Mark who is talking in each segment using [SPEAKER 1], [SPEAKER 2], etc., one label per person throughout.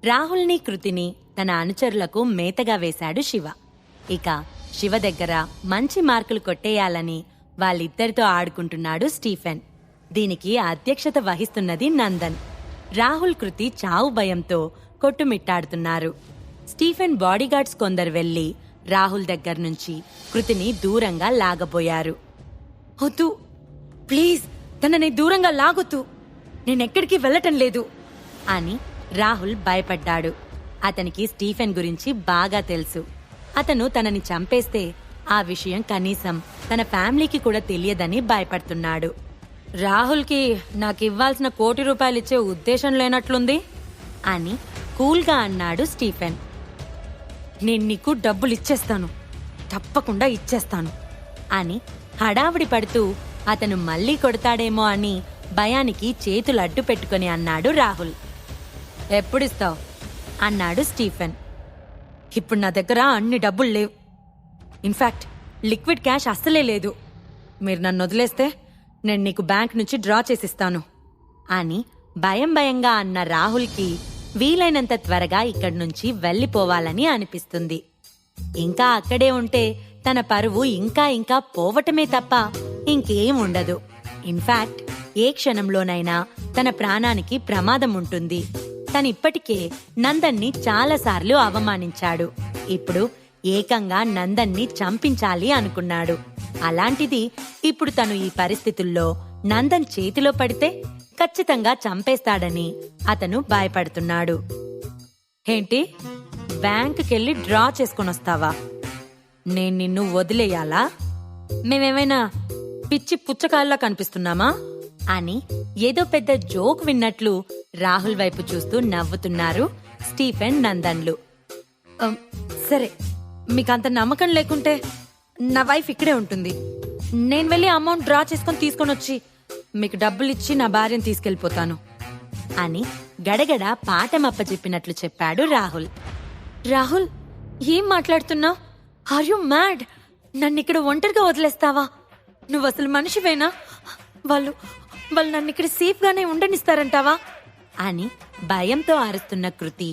[SPEAKER 1] రాహుల్ని, కృతిని తన అనుచరులకు మేతగా వేశాడు శివ. ఇక శివ దగ్గర మంచి మార్కులు కొట్టేయాలని వాళ్ళిద్దరితో ఆడుకుంటున్నాడు స్టీఫెన్. దీనికి అధ్యక్షత వహిస్తున్నది నందన్. రాహుల్, కృతి చావు భయంతో కొట్టుమిట్టాడుతున్నారు. స్టీఫెన్ బాడీగార్డ్స్ కొందరు వెళ్లి రాహుల్ దగ్గర నుంచి కృతిని దూరంగా లాగబోయారు. వద్దు, ప్లీజ్ తనని దూరంగా లాగొద్దు, నేనెక్కడికి వెళ్ళటం లేదు అని రాహుల్ భయపడ్డాడు. అతనికి స్టీఫెన్ గురించి బాగా తెలుసు. అతను తనని చంపేస్తే ఆ విషయం కనీసం తన ఫ్యామిలీకి కూడా తెలియదని భయపడుతున్నాడు. రాహుల్కి నాకివ్వాల్సిన ₹1,00,00,000 ఇచ్చే ఉద్దేశం లేనట్లుంది అని కూల్గా అన్నాడు స్టీఫెన్. నేను నీకు డబ్బులిచ్చేస్తాను, తప్పకుండా ఇచ్చేస్తాను అని హడావిడి పడుతూ అతను మళ్లీ కొడతాడేమో అని భయానికి చేతులు అడ్డు పెట్టుకుని అన్నాడు రాహుల్. ఎప్పుడిస్తావు అన్నాడు స్టీఫెన్. ఇప్పుడు నా దగ్గర అన్ని డబ్బులు లేవు. ఇన్ఫాక్ట్ లిక్విడ్ క్యాష్ అస్సలే లేదు. మీరు నన్ను వదిలేస్తే నేను నీకు బ్యాంక్ నుంచి డ్రా చేసిస్తాను అని భయంగా అన్న రాహుల్కి వీలైనంత త్వరగా ఇక్కడి నుంచి వెళ్లిపోవాలని అనిపిస్తుంది. ఇంకా అక్కడే ఉంటే తన పరువు ఇంకా పోవటమే తప్ప ఇంకేం ఉండదు. ఇన్ఫాక్ట్ ఏ క్షణంలోనైనా తన ప్రాణానికి ప్రమాదం ఉంటుంది. తనిప్పటికే నందన్ని చాలాసార్లు అవమానించాడు. ఇప్పుడు ఏకంగా నందన్ని చంపించాలి అనుకున్నాడు. అలాంటిది ఇప్పుడు తను ఈ పరిస్థితుల్లో నందన్ చేతిలో పడితే ఖచ్చితంగా చంపేస్తాడని అతను భయపడుతున్నాడు. ఏంటి, బ్యాంకుకెళ్ళి డ్రా చేసుకొనొస్తావా? నేను నిన్ను వదిలేయాలా? మేమేమైనా పిచ్చి పుచ్చకాయల్లా కనిపిస్తున్నామా అని ఏదో పెద్ద జోక్ విన్నట్లు రాహుల్ వైపు చూస్తూ నవ్వుతున్నారు స్టీఫెన్, నందన్లు. సరే, మీకంత నమ్మకం లేకుంటే నా వైఫ్ ఇక్కడే ఉంటుంది. నేను వెళ్ళి అమౌంట్ డ్రా చేసుకొని తీసుకొనొచ్చి మీకు డబ్బులిచ్చి నా భార్యను తీసుకెళ్లిపోతాను అని గడగడ పాఠమప్ప చెప్పినట్లు చెప్పాడు రాహుల్. రాహుల్, ఏం మాట్లాడుతున్నావు? Are you mad? నన్నిక్కడ ఒంటరిగా వదిలేస్తావా? నువ్వు అసలు మనిషివేనా? వాళ్ళు నన్నిక్కడ సేఫ్ గానే ఉండనిస్తారంటావా అని భయంతో అరుస్తున్న కృతి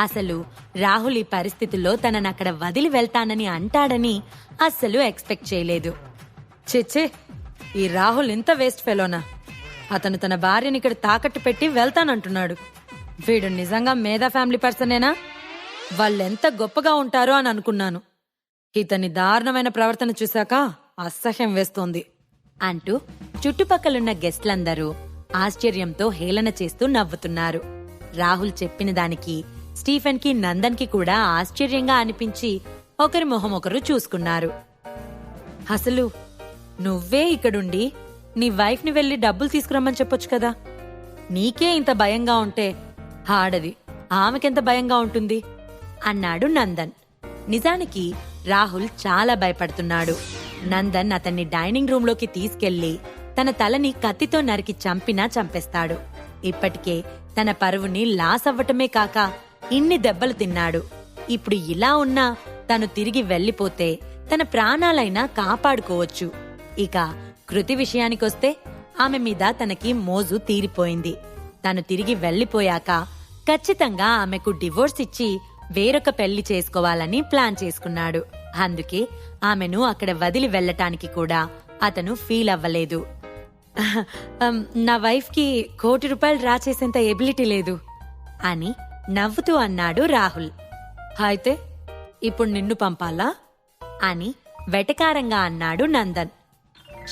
[SPEAKER 1] అసలు రాహుల్ ఈ పరిస్థితుల్లో తనని అక్కడ వదిలి వెళ్తానని అంటాడని అస్సలు ఎక్స్పెక్ట్ చేయలేదు. చెచ్చే, ఈ రాహుల్ ఇంత వేస్ట్ ఫెలోనా? అతను తన భార్యని ఇక్కడ తాకట్టు పెట్టి వెళ్తానంటున్నాడు. వీడు నిజంగా మేధా ఫ్యామిలీ పర్సనేనా? వాళ్ళెంత గొప్పగా ఉంటారో అని అనుకున్నాను. ఇతని దారుణమైన ప్రవర్తన చూశాక అసహ్యం వేస్తోంది అంటూ చుట్టుపక్కలున్న గెస్ట్లందరూ ఆశ్చర్యంతో హేళన చేస్తూ నవ్వుతున్నారు. రాహుల్ చెప్పిన దానికి స్టీఫెన్ కి, నందన్ కి కూడా ఆశ్చర్యంగా అనిపించి ఒకరి మొహం ఒకరు చూసుకున్నారు. అసలు నువ్వే ఇక్కడుండి నీ వైఫ్ ని వెళ్లి డబ్బులు తీసుకురమ్మని చెప్పొచ్చు కదా. నీకే ఇంత భయంగా ఉంటే ఆడది ఆమెకెంత భయంగా ఉంటుంది అన్నాడు నందన్. నిజానికి రాహుల్ చాలా భయపడుతున్నాడు. నందన్ అతన్ని డైనింగ్ రూమ్ లోకి తీసుకెళ్లి తన తలని కత్తితో నరికి చంపినా చంపేస్తాడు. ఇప్పటికే తన పరువుని లాస్ అవ్వటమే కాక ఇన్ని దెబ్బలు తిన్నాడు. ఇప్పుడు ఇలా ఉన్నా తను తిరిగి వెళ్లిపోతే తన ప్రాణాలైనా కాపాడుకోవచ్చు. ఇక కృతి విషయానికొస్తే ఆమె మీద తనకి మోజు తీరిపోయింది. తను తిరిగి వెళ్లిపోయాక ఖచ్చితంగా ఆమెకు డివోర్స్ ఇచ్చి వేరొక పెళ్లి చేసుకోవాలని ప్లాన్ చేసుకున్నాడు. అందుకే ఆమెను అక్కడ వదిలి వెళ్లటానికి కూడా అతను ఫీల్ అవ్వలేదు. నా వైఫ్ కి ₹1,00,00,000 డ్రా చేసేంత ఎబిలిటీ లేదు అని నవ్వుతూ అన్నాడు రాహుల్. అయితే ఇప్పుడు నిన్ను పంపాలా అని వెటకారంగా అన్నాడు నందన్.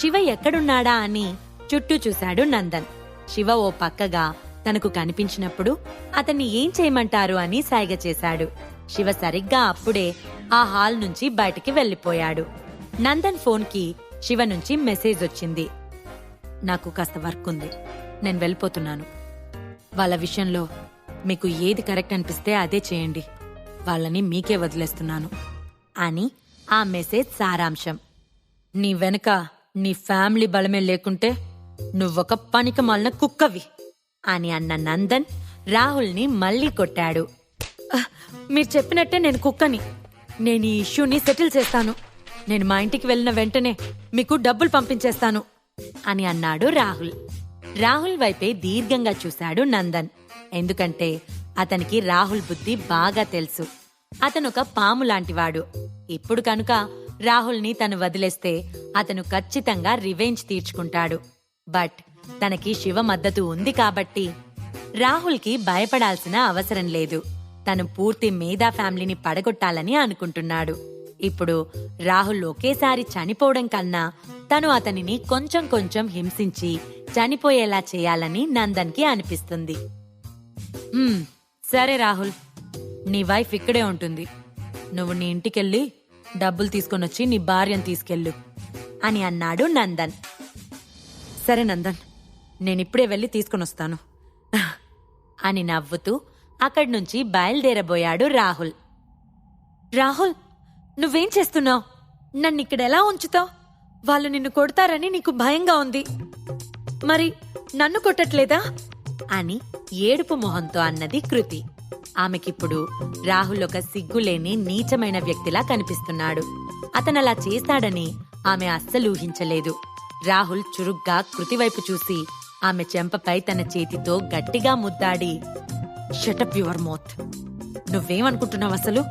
[SPEAKER 1] శివ ఎక్కడున్నాడా అని చుట్టూ చూశాడు నందన్. శివ ఓ పక్కగా తనకు కనిపించినప్పుడు అతన్ని ఏం చేయమంటారు అని సైగ చేశాడు. శివ సరిగ్గా అప్పుడే ఆ హాల్ నుంచి బయటికి వెళ్లిపోయాడు. నందన్ ఫోన్కి శివ నుంచి మెసేజ్ వచ్చింది. నాకు కాస్త వర్క్ ఉంది, నేను వెళ్ళిపోతున్నాను. వాళ్ళ విషయంలో మీకు ఏది కరెక్ట్ అనిపిస్తే అదే చేయండి, వాళ్ళని మీకే వదిలేస్తున్నాను అని ఆ మెసేజ్ సారాంశం. నీ వెనుక నీ ఫ్యామిలీ బలమే లేకుంటే నువ్వొక పనికిమాలిన కుక్కవి అని అన్న నందన్ రాహుల్ని మళ్లీ కొట్టాడు. మీరు చెప్పినట్టే నేను కుక్కని. నేను ఈ ఇష్యూని సెటిల్ చేస్తాను. నేను మా ఇంటికి వెళ్ళిన వెంటనే మీకు డబ్బులు పంపించేస్తాను అని అన్నాడు రాహుల్. రాహుల్ వైపే దీర్ఘంగా చూశాడు నందన్. ఎందుకంటే అతనికి రాహుల్ బుద్ధి బాగా తెలుసు. అతనొక పాము లాంటివాడు. ఇప్పుడు కనుక రాహుల్ని తను వదిలేస్తే అతను ఖచ్చితంగా రివెంజ్ తీర్చుకుంటాడు. బట్ తనకి శివ మద్దతు ఉంది కాబట్టి రాహుల్కి భయపడాల్సిన అవసరం లేదు. తను పూర్తి మేధా ఫ్యామిలీని పడగొట్టాలని అనుకుంటున్నాడు. ఇప్పుడు రాహుల్ ఒకేసారి చనిపోవడం కన్నా తను అతనిని కొంచెం కొంచెం హింసించి చనిపోయేలా చేయాలని నందన్కి అనిపిస్తుంది. సరే రాహుల్, నీ వైఫ్ ఇక్కడే ఉంటుంది. నువ్వు నీ ఇంటికెళ్ళి డబ్బులు తీసుకొనొచ్చి నీ భార్యను తీసుకెళ్ళు అని అన్నాడు నందన్. సరే నందన్, నేనిప్పుడే వెళ్ళి తీసుకొనొస్తాను అని నవ్వుతూ అక్కడి నుంచి బయలుదేరబోయాడు రాహుల్. రాహుల్, నువ్వేం చేస్తున్నావు? నన్నిక్కడెలా ఉంచుతావు? వాళ్ళు నిన్ను కొడతారని నీకు భయంగా ఉంది, మరి నన్ను కొట్టట్లేదా అని ఏడుపు మొహంతో అన్నది కృతి. ఆమెకిప్పుడు రాహుల్ ఒక సిగ్గులేని నీచమైన వ్యక్తిలా కనిపిస్తున్నాడు. అతనలా చేస్తాడని ఆమె అస్సలు ఊహించలేదు. రాహుల్ చురుగ్గా కృతి వైపు చూసి ఆమె చెంపపై తన చేతితో గట్టిగా ముద్దాడి, షటప్ యువర్ మౌత్. నువ్వేమనుకుంటున్నావు అసలు?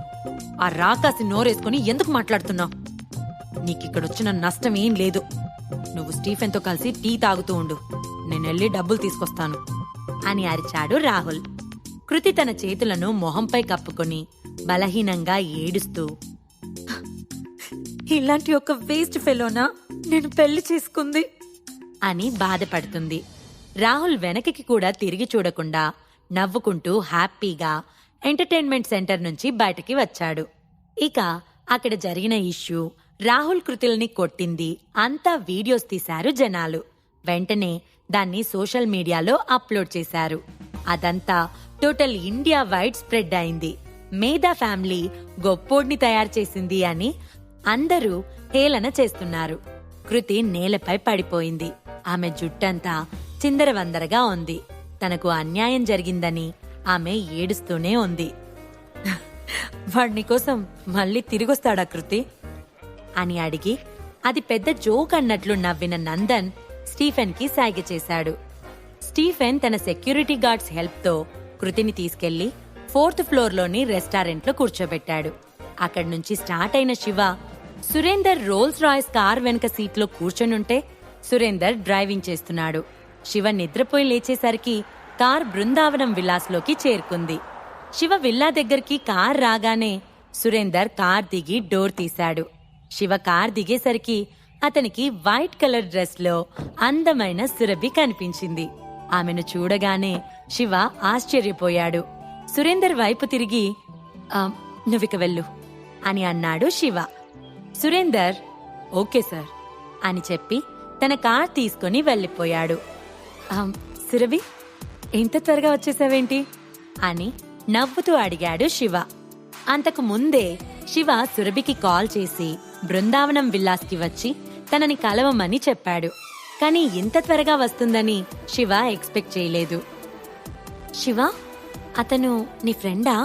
[SPEAKER 1] ఆ రాకాసి నోరేసుకుని ఎందుకు మాట్లాడుతున్నావు? నీకిక్కడొచ్చిన నష్టం ఏం లేదు. నువ్వు స్టీఫెన్తో కలిసి టీ తాగుతూ ఉండు, నేనెళ్ళి డబ్బులు తీసుకొస్తాను అని అరిచాడు రాహుల్. కృతి తన చేతులను మొహంపై కప్పుకొని బలహీనంగా ఏడుస్తూ, ఇలాంటి ఒక వేస్ట్ ఫెలోనా నేను పెళ్లి చేసుకుంది అని బాధపడుతుంది. రాహుల్ వెనక్కి కూడా తిరిగి చూడకుండా నవ్వుకుంటూ హ్యాపీగా ఎంటర్టైన్మెంట్ సెంటర్ నుంచి బయటికి వచ్చాడు. ఇక అక్కడ జరిగిన ఇష్యూ, రాహుల్ కృతుల్ని కొట్టింది అంతా వీడియోస్ తీశారు జనాలు. వెంటనే దాన్ని సోషల్ మీడియాలో అప్లోడ్ చేశారు. అదంతా టోటల్ ఇండియా వైడ్ స్ప్రెడ్ అయింది. మేధా ఫ్యామిలీ గొప్పోడ్ని తయారు చేసింది అని అందరూ హేళన చేస్తున్నారు. కృతి నేలపై పడిపోయింది. ఆమె జుట్టంతా చిందరవందరగా ఉంది. తనకు అన్యాయం జరిగిందని ఆమె ఏడుస్తూనే ఉంది. వాడి కోసం మళ్ళీ తిరిగొస్తాడా కృతి అని అడిగి అది పెద్ద జోక్ అన్నట్లు నవ్విన నందన్ స్టీఫెన్ కి సైగ చేశాడు. స్టీఫెన్ తన సెక్యూరిటీ గార్డ్స్ హెల్ప్ తో కృతిని తీసుకెళ్లి 4th ఫ్లోర్లోని రెస్టారెంట్లో కూర్చోబెట్టాడు. అక్కడి నుంచి స్టార్ట్ అయిన Shiva Surender Rolls Royce car వెనక సీట్లో కూర్చొనుంటే సురేందర్ డ్రైవింగ్ చేస్తున్నాడు. శివ నిద్రపోయి లేచేసరికి కార్ బృందావనం విలాస్లోకి చేరుకుంది. శివ విల్లా దగ్గరికి కార్ రాగానే సురేందర్ కార్ దిగి డోర్ తీశాడు. శివ కార్ దిగేసరికి అతనికి వైట్ కలర్ డ్రెస్ లో అందమైన సురభి కనిపించింది. ఆమెను చూడగానే శివ ఆశ్చర్యపోయాడు. సురేందర్ వైపు తిరిగి, నువ్విక వెళ్ళు అని అన్నాడు శివ. సురేందర్ ఓకే సార్ అని చెప్పి తన కార్ తీసుకుని వెళ్లిపోయాడు. సురభి, ఇంత త్వరగా వచ్చేసావేంటి అని నవ్వుతూ అడిగాడు శివ. అంతకు ముందే శివ సురభికి కాల్ చేసి బృందావనం విల్లాస్కి వచ్చి తనని కలవమని చెప్పాడు. కానీ ఇంత త్వరగా వస్తుందని శివ ఎక్స్పెక్ట్ చేయలేదు. శివ, అతను నీ ఫ్రెండా?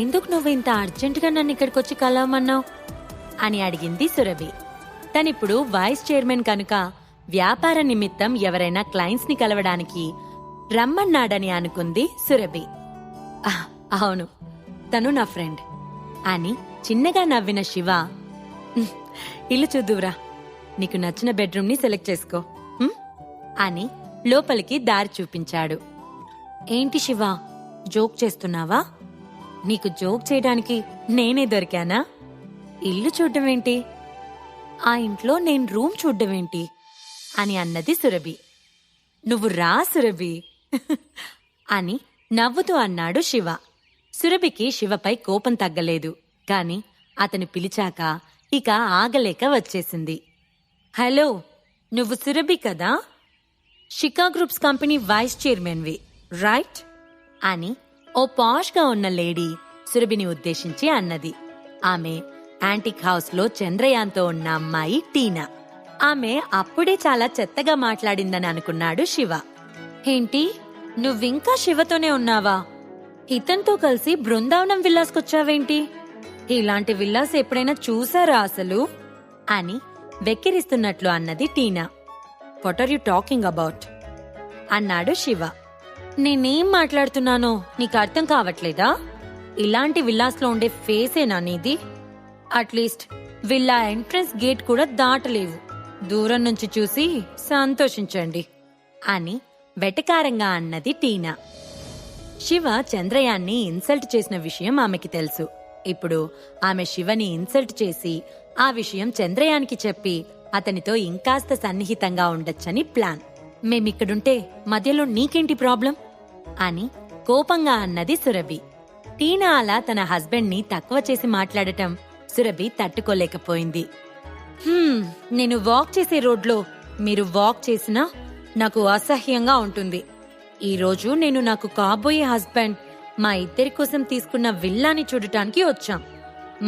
[SPEAKER 1] ఎందుకు నువ్వు ఇంత అర్జెంటుగా నన్ను ఇక్కడికొచ్చి కలవమన్నావు అని అడిగింది సురభి. తనిప్పుడు వైస్ చైర్మన్ కనుక వ్యాపార నిమిత్తం ఎవరైనా క్లయింట్స్ ని కలవడానికి రమ్మన్నాడని అనుకుంది సురభి. అవును, తను నా ఫ్రెండ్ అని చిన్నగా నవ్విన శివ, ఇల్లు చూద్దువురా, నీకు నచ్చిన బెడ్రూమ్ ని సెలెక్ట్ చేసుకో అని లోపలికి దారి చూపించాడు. ఏంటి శివ, జోక్ చేస్తున్నావా? నీకు జోక్ చేయడానికి నేనే దొరికానా? ఇల్లు చూడ్డమేంటి, ఆ ఇంట్లో నేను రూమ్ చూడ్డమేంటి అని అన్నది సురభి. నువ్వు రా సురభి అని నవ్వుతూ అన్నాడు శివ. సురభికి శివపై కోపం తగ్గలేదు. కాని అతను పిలిచాక ఇక ఆగలేక వచ్చేసింది. హలో, నువ్వు సురభి కదా? షికా గ్రూప్స్ కంపెనీ వైస్ చైర్మన్వి రైట్ అని ఓ పాష్గా ఉన్న లేడీ సురభిని ఉద్దేశించి అన్నది. ఆమె యాంటిక్ హౌస్ లో చంద్రయాన్తో ఉన్న అమ్మాయి టీనా. ఆమె అప్పుడే చాలా చెత్తగా మాట్లాడిందని అనుకున్నాడు శివ. ఏంటి, నువ్వింకా శివతోనే ఉన్నావా? ఇతనితో కలిసి బృందావనం విల్లాస్కొచ్చావేంటి? ఇలాంటి విల్లాస్ ఎప్పుడైనా చూసారా అసలు అని వెక్కిరిస్తున్నట్లు అన్నది Tina. What are you talking about అన్నాడు శివ. నేనేం మాట్లాడుతున్నానో నీకు అర్థం కావట్లేదా? ఇలాంటి విల్లాస్లో ఉండే ఫేసేనా నీది? అట్లీస్ట్ విల్లా ఎంట్రన్స్ గేట్ కూడా దాటలేవు. దూరం నుంచి చూసి సంతోషించండి అని వెటకారంగా అన్నది టీనా. శివ చంద్రయాన్ని ఇన్సల్ట్ చేసిన విషయం ఆమెకి తెలుసు. ఇప్పుడు ఆమె శివని ఇన్సల్ట్ చేసి ఆ విషయం చంద్రయానికి చెప్పి అతనితో ఇంకాస్త సన్నిహితంగా ఉండొచ్చని ప్లాన్. మేమిక్కడుంటే మధ్యలో నీకేంటి ప్రాబ్లం అని కోపంగా అన్నది సురభి. టీనా అలా తన హస్బెండ్ ని తక్కువ చేసి మాట్లాడటం సురభి తట్టుకోలేకపోయింది. నేను వాక్ చేసే రోడ్లో మీరు వాక్ చేసినా నాకు అసహ్యంగా ఉంటుంది. ఈరోజు నేను నాకు కాబోయే హస్బెండ్ మా ఇద్దరి కోసం తీసుకున్న విల్లాని చూడటానికి వచ్చాం.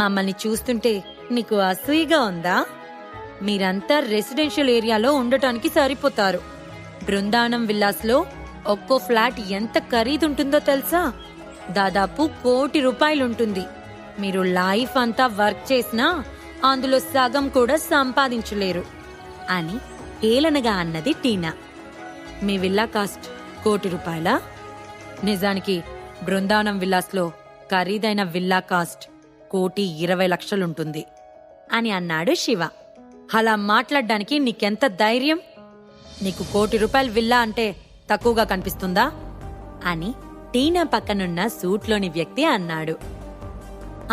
[SPEAKER 1] మమ్మల్ని చూస్తుంటే నీకు అసూయగా ఉందా? మీరంతా రెసిడెన్షియల్ ఏరియాలో ఉండటానికి సరిపోతారు. బృందావనం విల్లాస్లో ఒక్కో ఫ్లాట్ ఎంత ఖరీదుంటుందో తెలుసా? దాదాపు ₹1,00,00,000 మీరు లైఫ్ అంతా వర్క్ చేసినా అందులో సగం కూడా సంపాదించలేరు అని హేళనగా అన్నది టీనా. మీ విల్లా కాస్ట్ ₹1,00,00,000? నిజానికి బృందావనం విల్లాస్లో ఖరీదైన విల్లా కాస్ట్ ₹1,20,00,000 అని అన్నాడు శివ. అలా మాట్లాడ్డానికి నీకెంత ధైర్యం? నీకు ₹1,00,00,000 విల్లా అంటే తక్కువగా కనిపిస్తుందా అని టీనా పక్కనున్న సూట్లోని వ్యక్తి అన్నాడు.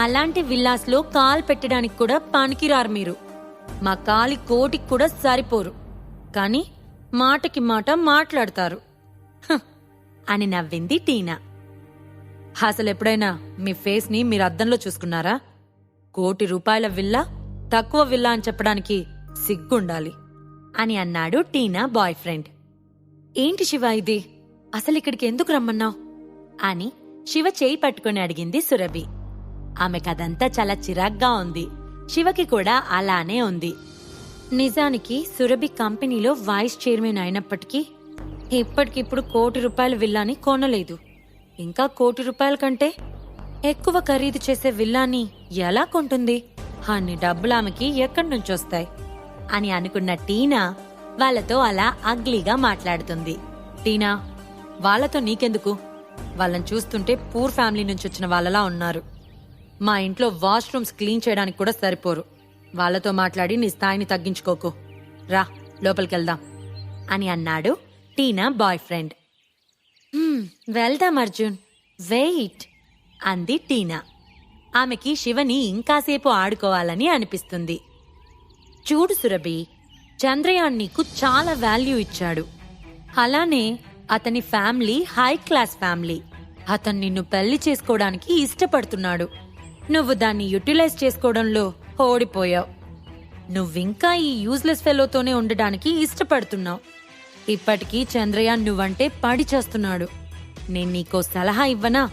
[SPEAKER 1] అలాంటి విల్లాస్లో కాల్ పెట్టడానికి కూడా పనికిరారు మీరు. మా కాలి కోటికి కూడా సరిపోరు, కానీ మాటకి మాట మాట్లాడతారు అని నవ్వింది టీనా. అసలెప్పుడైనా మీ ఫేస్ ని మీరు అద్దంలో చూసుకున్నారా? ₹1,00,00,000 విల్లా తక్కువ విల్లా అని చెప్పడానికి సిగ్గుండాలి అని అన్నాడు టీనా బాయ్ ఫ్రెండ్. ఏంటి శివ ఇది? అసలిక్కడికి ఎందుకు రమ్మన్నావు అని శివ చేయి పట్టుకుని అడిగింది సురభి. ఆమెకదంతా చాలా చిరాగ్గా ఉంది. శివకి కూడా అలానే ఉంది. నిజానికి సురభి కంపెనీలో వైస్ చైర్మన్ అయినప్పటికీ ఇప్పటికిప్పుడు ₹1,00,00,000 విల్లాని కొనలేదు. ఇంకా ₹1,00,00,000 కంటే ఎక్కువ ఖరీదు చేసే విల్లాని ఎలా కొంటుంది? అన్ని డబ్బులు ఆమెకి ఎక్కడి నుంచొస్తాయి అని అనుకున్న టీనా వాళ్లతో అలా అగ్లీగా మాట్లాడుతుంది. టీనా, వాళ్లతో నీకెందుకు? వాళ్ళని చూస్తుంటే పూర్ ఫ్యామిలీ నుంచి వచ్చిన వాళ్ళలా ఉన్నారు. మా ఇంట్లో వాష్రూమ్స్ క్లీన్ చేయడానికి కూడా సరిపోరు. వాళ్లతో మాట్లాడి నీ స్థాయిని తగ్గించుకోకు. రా, లోపలికెళ్దాం అని అన్నాడు టీనా బాయ్ ఫ్రెండ్. వెళ్దాం అర్జున్, వెయిట్ అంది టీనా. ఆమెకి శివని ఇంకాసేపు ఆడుకోవాలని అనిపిస్తుంది. చూడు సురభి, చంద్రయాన్ నీకు చాలా వాల్యూ ఇచ్చాడు. అలానే అతని ఫ్యామిలీ హై క్లాస్ ఫ్యామిలీ. అతను నిన్ను పెళ్లి చేసుకోవడానికి ఇష్టపడుతున్నాడు. నువ్వు దాన్ని యూటిలైజ్ చేసుకోవడంలో ఓడిపోయావు. నువ్వింకా ఈ యూజ్లెస్ ఫెలోతోనే ఉండడానికి ఇష్టపడుతున్నావు. ఇప్పటికీ చంద్రయాన్ నువ్వంటే పడి చేస్తున్నాడు. నేను నీకో సలహా ఇవ్వనా?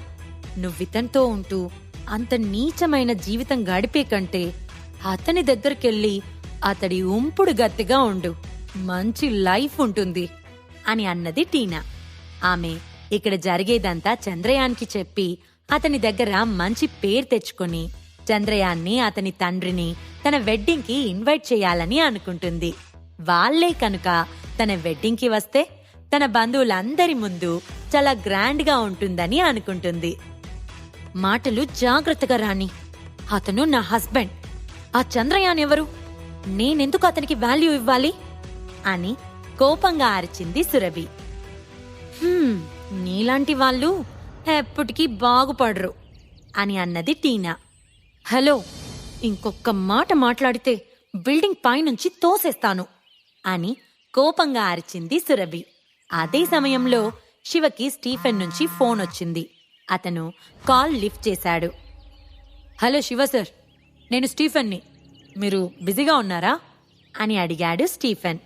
[SPEAKER 1] నువ్వితనితో ఉంటూ అంత నీచమైన జీవితం గడిపే కంటే అతని దగ్గరికెళ్ళి అతడి ఉంపుడు గత్తిగా ఉండు. మంచి లైఫ్ ఉంటుంది అని అన్నది టీనా. ఆమె ఇక్కడ జరిగేదంతా చంద్రయాన్కి చెప్పి అతని దగ్గర మంచి పేరు తెచ్చుకొని చంద్రయాన్ని, అతని తండ్రిని తన వెడ్డింగ్ కి ఇన్వైట్ చేయాలని అనుకుంటుంది. వాళ్లే కనుక తన వెడ్డింగ్ కి వస్తే తన బంధువులందరి ముందు చాలా గ్రాండ్ గా ఉంటుందని అనుకుంటుంది. మాటలు జాగ్రత్తగా రాని. అతను నా హస్బెండ్. ఆ చంద్రయాన్ ఎవరు? నేనెందుకు అతనికి వాల్యూ ఇవ్వాలి అని కోపంగా అరిచింది సురభి. నీలాంటి వాళ్ళు ఎప్పటికీ బాగుపడరు అని అన్నది టీనా. హలో, ఇంకొక మాట మాట్లాడితే బిల్డింగ్ పైనుంచి తోసేస్తాను అని కోపంగా అరిచింది సురభి. అదే సమయంలో శివకి స్టీఫెన్ నుంచి ఫోన్ వచ్చింది. అతను కాల్ లిఫ్ట్ చేశాడు. హలో శివ సార్, నేను స్టీఫెన్ని. మీరు బిజీగా ఉన్నారా అని అడిగాడు స్టీఫెన్.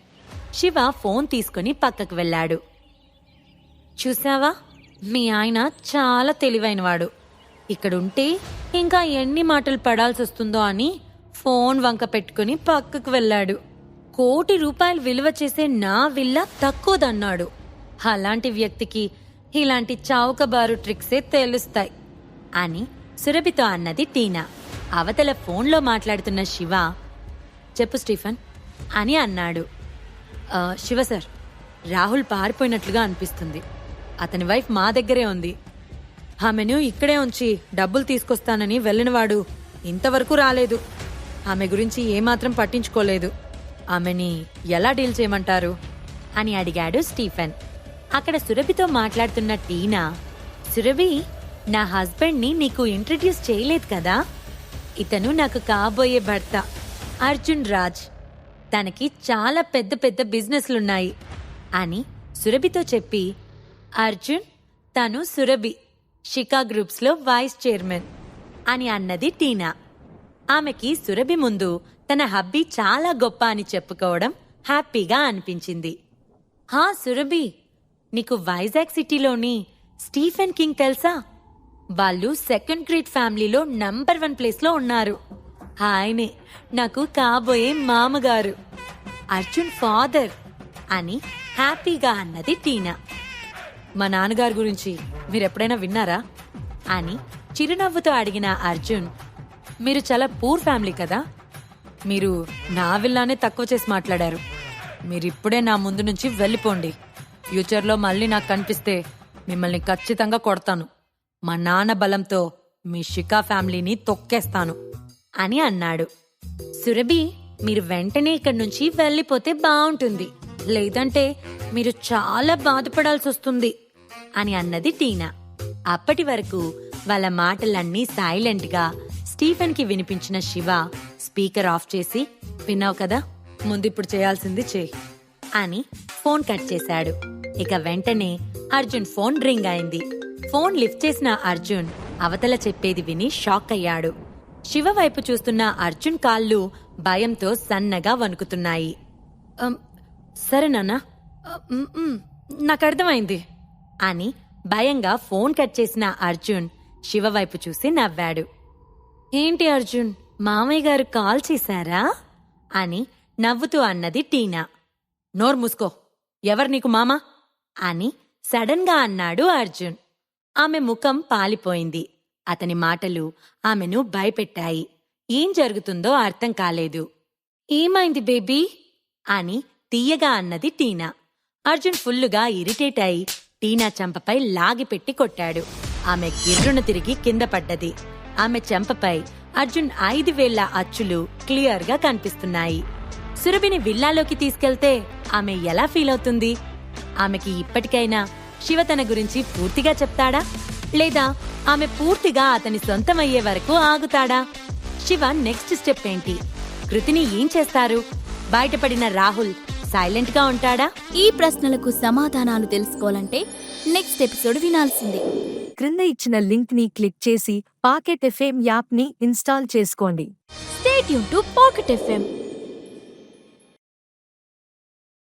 [SPEAKER 1] శివ ఫోన్ తీసుకుని పక్కకు వెళ్ళాడు. చూసావా, మీ ఆయన చాలా తెలివైనవాడు. ఇక్కడుంటే ఇంకా ఎన్ని మాటలు పడాల్సి వస్తుందో అని ఫోన్ వంక పెట్టుకుని పక్కకు వెళ్ళాడు. ₹1,00,00,000 విలువ చేసే నా విల్లా తక్కువదన్నాడు. అలాంటి వ్యక్తికి ఇలాంటి చౌకబారు ట్రిక్సే తెలుస్తాయి అని సురభితో అన్నది టీనా. అవతల ఫోన్లో మాట్లాడుతున్న శివ, చెప్పు స్టీఫెన్ అని అన్నాడు. శివ సార్, రాహుల్ పారిపోయినట్లుగా అనిపిస్తుంది. అతని వైఫ్ మా దగ్గరే ఉంది. ఆమెను ఇక్కడే ఉంచి డబ్బులు తీసుకొస్తానని వెళ్ళినవాడు ఇంతవరకు రాలేదు. ఆమె గురించి ఏమాత్రం పట్టించుకోలేదు. ఆమెని ఎలా డీల్ చేయమంటారు అని అడిగాడు స్టీఫెన్. అక్కడ సురభితో మాట్లాడుతున్న టీనా, సురభి, నా హస్బెండ్ని నీకు ఇంట్రడ్యూస్ చేయలేదు కదా. ఇతను నాకు కాబోయే భర్త అర్జున్ రాజ్. తనకి చాలా పెద్ద పెద్ద బిజినెస్లున్నాయి అని సురభితో చెప్పి, అర్జున్, తను సురభి, షికా గ్రూప్స్లో వైస్ చైర్మన్ అని అన్నది టీనా. ఆమెకి సురభి ముందు తన హబ్బీ చాలా గొప్ప అని చెప్పుకోవడం హ్యాపీగా అనిపించింది. హా సురభి, నీకు వైజాగ్ సిటీలోని స్టీఫెన్ కింగ్ తెలుసా? వాళ్ళు సెకండ్ గ్రేడ్ ఫ్యామిలీలో నంబర్ 1 ప్లేస్లో ఉన్నారు. ఆయనే నాకు కాబోయే మామగారు, అర్జున్ ఫాదర్ అని హ్యాపీగా అన్నది టీనా. మా నాన్నగారి గురించి మీరెప్పుడైనా విన్నారా అని చిరునవ్వుతో అడిగిన అర్జున్, మీరు చాలా పూర్ ఫ్యామిలీ కదా. మీరు నా విల్లానే తక్కువ చేసి మాట్లాడారు. మీరిప్పుడే నా ముందు నుంచి వెళ్ళిపోండి. ఫ్యూచర్లో మళ్ళీ నాకు కనిపిస్తే మిమ్మల్ని ఖచ్చితంగా కొడతాను. మా నాన్న బలంతో మీ షికా ఫ్యామిలీని తొక్కేస్తాను అని అన్నాడు. సురభి, మీరు వెంటనే ఇక్కడి నుంచి వెళ్ళిపోతే బాగుంటుంది, లేదంటే మీరు చాలా బాధపడాల్సి వస్తుంది అని అన్నది టీనా. అప్పటి వరకు వాళ్ళ మాటలన్నీ సైలెంట్గా స్టీఫెన్ కి వినిపించిన శివ స్పీకర్ ఆఫ్ చేసి, విన్నావు కదా, ముందిప్పుడు చేయాల్సింది చేయి అని ఫోన్ కట్ చేశాడు. ఇక వెంటనే అర్జున్ ఫోన్ రింగ్ అయింది. ఫోన్ లిఫ్ట్ చేసిన అర్జున్ అవతల చెప్పేది విని షాక్ అయ్యాడు. శివ వైపు చూస్తున్న అర్జున్ కాళ్ళు భయంతో సన్నగా వణుకుతున్నాయి. సరే నాన్న, నాకర్థమైంది అని భయంగా ఫోన్ కట్ చేసిన అర్జున్ శివ వైపు చూసి నవ్వాడు. ఏంటి అర్జున్, మామయ్య గారు కాల్ చేశారా అని నవ్వుతూ అన్నది టీనా. నోరు మూసుకో, ఎవరు నీకు మామా అని సడన్ గా అన్నాడు అర్జున్. ఆమె ముఖం పాలిపోయింది. అతని మాటలు ఆమెను భయపెట్టాయి. ఏం జరుగుతుందో అర్థం కాలేదు. ఏమైంది బేబీ అని తీయగా అన్నది టీనా. అర్జున్ ఫుల్లుగా ఇరిటేట్ అయి టీనా చెంపపై లాగిపెట్టి కొట్టాడు. ఆమె గిర్రున తిరిగి కింద పడ్డది. ఆమె చెంపపై అర్జున్ 5 వేళ్ల అచ్చులు క్లియర్ గా కనిపిస్తున్నాయి. సురభిని విల్లాలోకి తీసుకెళ్తే ఆమె ఎలా ఫీల్ అవుతుంది? ఆమెకి ఇప్పటికైనా శివ తన గురించి పూర్తిగా చెప్తాడా, లేదా ఆమె పూర్తిగా అతని సొంతమయ్యే వరకు ఆగుతాడా? శివ నెక్స్ట్ స్టెప్ ఏంటి? కృతిని ఏం చేస్తారు? బయటపడిన రాహుల్ సైలెంట్ గా ఉంటాడా?
[SPEAKER 2] ఈ ప్రశ్నలకు సమాధానాలు తెలుసుకోవాలంటే నెక్స్ట్ ఎపిసోడ్ వినాల్సిందే.
[SPEAKER 3] క్రింద ఇచ్చిన లింక్ ని క్లిక్ చేసి పాకెట్ ఎఫ్ఎం యాప్ ని ఇన్స్టాల్ చేసుకోండి.
[SPEAKER 2] Stay tune to pocket FM.